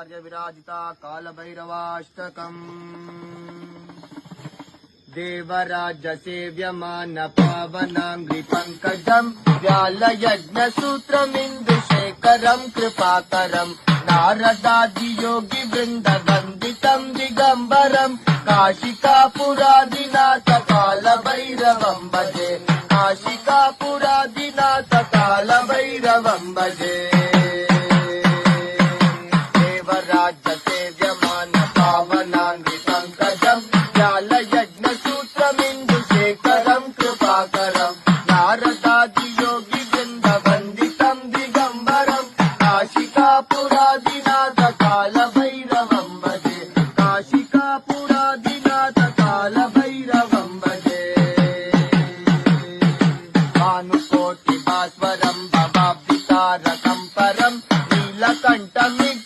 आचार्य विराजिता कालभैरवाष्टकम् देवराज सेव्यमान पावनांग्रि पंकजम् व्यालयज्ञसूत्रमिन्दुशेखरम् कृपाकरम् नारदादि योगी वृंद वन्दितम् दिगम्बरम् काशिकापुरादिनाथ कालभैरवम् भजे काशिकापुरादिनाथ कालभैरवम् भजे।